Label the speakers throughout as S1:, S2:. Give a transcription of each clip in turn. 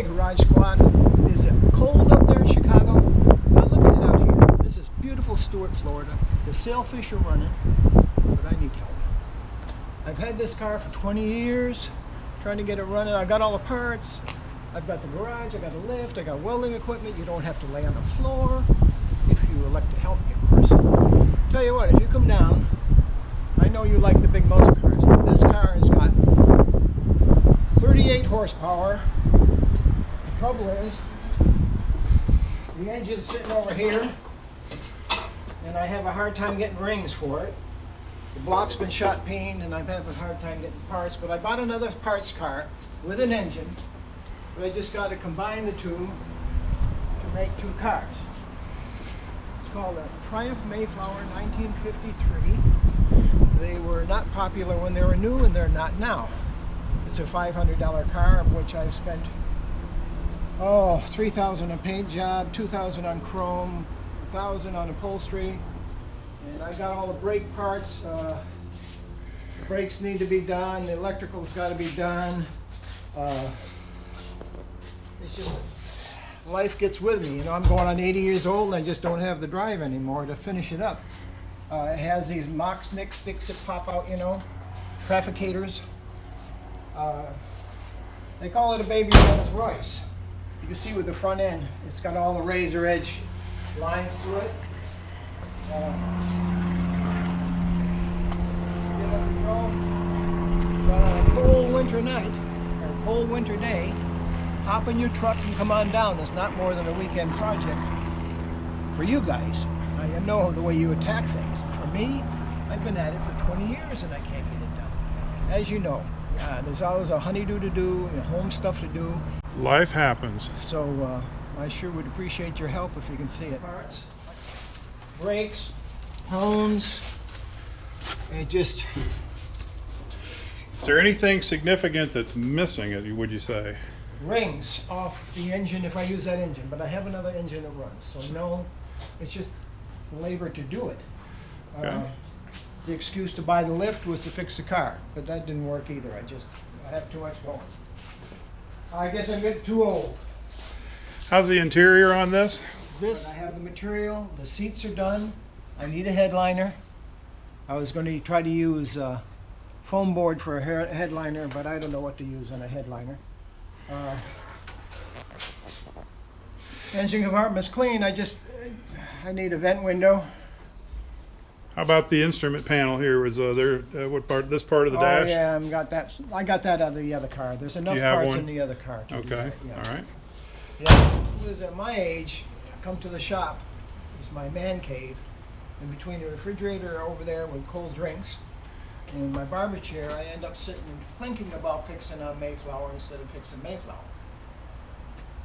S1: Hey Garage Squad, is it cold up there in Chicago? Now look at it out here. This is beautiful Stuart, Florida. The sailfish are running, but I need help. I've had this car for 20 years, trying to get it running. I got all the parts. I've got the garage, I got a lift, I got welding equipment. You don't have to lay on the floor, if you elect to help me, of course. Tell you what, if you come down, I know you like the big muscle cars. This car has got 38 horsepower. The trouble is, the engine's sitting over here, and I have a hard time getting rings for it. The block's been shot peened, and I'm having a hard time getting parts, but I bought another parts car with an engine, but I just got to combine the two to make two cars. It's called a Triumph Mayflower 1953. They were not popular when they were new, and they're not now. It's a $500 car, of which I've spent $3,000 on paint job, $2,000 on chrome, $1,000 on upholstery, and I got all the brake parts. The brakes need to be done, the electrical's got to be done. It's just life gets with me. You know, I'm going on 80 years old, and I just don't have the drive anymore to finish it up. It has these mock sticks that pop out, you know, trafficators. They call it a baby Rolls Royce. You can see with the front end, it's got all the razor edge lines to it. On a cold winter night, or a cold winter day, hop in your truck and come on down. It's not more than a weekend project for you guys. Now, you know the way you attack things. For me, I've been at it for 20 years and I can't get it done. As you know, there's always a honeydew to do and home stuff to do.
S2: Life happens.
S1: So I sure would appreciate your help if you can see it. Parts, brakes, hones, it just...
S2: Is there anything significant that's missing, would you say?
S1: Rings off the engine if I use that engine, but I have another engine that runs, so no, it's just labor to do it.
S2: Okay.
S1: The excuse to buy the lift was to fix the car, but that didn't work either. I have too much going. I guess I'm getting too old.
S2: How's the interior on this?
S1: I have the material, the seats are done. I need a headliner. I was going to try to use foam board for a headliner, but I don't know what to use on a headliner. Engine compartment's clean. I need a vent window.
S2: How about the instrument panel here? Was there what part? This part of the dash?
S1: Oh yeah, I got that out of the other car. There's enough parts in the other car. To do that, yeah.
S2: All right.
S1: Yeah, it was at my age. I come to the shop. It's my man cave, in between the refrigerator over there with cold drinks, and my barber chair. I end up sitting and thinking about fixing a Mayflower instead of fixing Mayflower.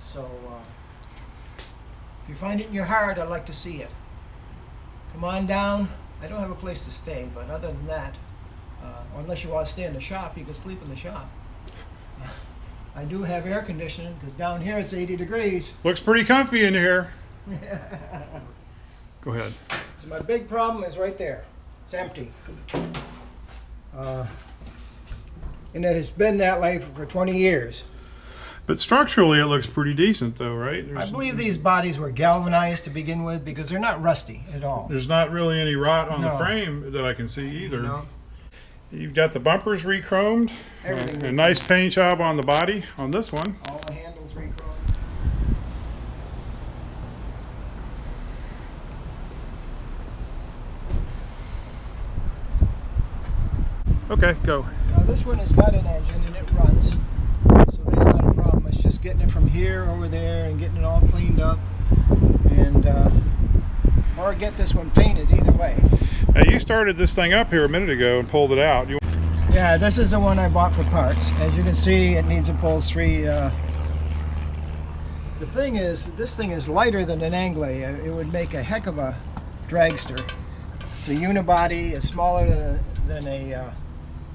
S1: So if you find it in your heart, I'd like to see it. Come on down. I don't have a place to stay, but other than that, unless you want to stay in the shop, you can sleep in the shop. I do have air conditioning, because down here it's 80 degrees.
S2: Looks pretty comfy in here. Go ahead.
S1: So my big problem is right there. It's empty. And it has been that way for 20 years.
S2: But structurally, it looks pretty decent, though, right?
S1: I believe these bodies were galvanized to begin with, because they're not rusty at all.
S2: There's not really any rot on the frame that I can see either.
S1: No.
S2: You've got the bumpers re-chromed.
S1: Everything.
S2: A nice paint job on the body on this one.
S1: All the handles re-chromed.
S2: Okay, go.
S1: Now this one has got an engine and it runs, so that's not a problem. It's just getting it from here over there and getting it all cleaned up, and or get this one painted, either way.
S2: Now you started this thing up here a minute ago and pulled it out.
S1: Yeah, this is the one I bought for parts. As you can see, it needs upholstery. The thing is, this thing is lighter than an Anglia. It would make a heck of a dragster. It's a unibody. It's smaller than a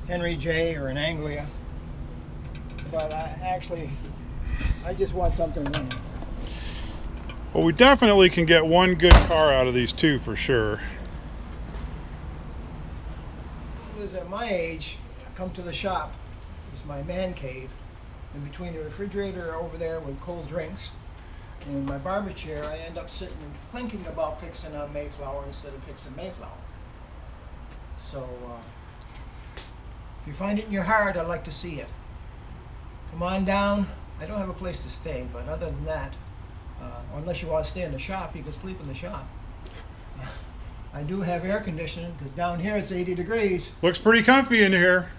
S1: Henry J or an Anglia. But I just want something running.
S2: Well, we definitely can get one good car out of these two for sure.
S1: It was at my age, I come to the shop. It's my man cave. in between the refrigerator over there with cold drinks. And in my barber chair, I end up sitting and thinking about fixing a Mayflower instead of fixing Mayflower. So, if you find it in your heart, I'd like to see it. Come on down. I don't have a place to stay, but other than that, or unless you want to stay in the shop, you can sleep in the shop. I do have air conditioning because down here it's 80 degrees.
S2: Looks pretty comfy in here.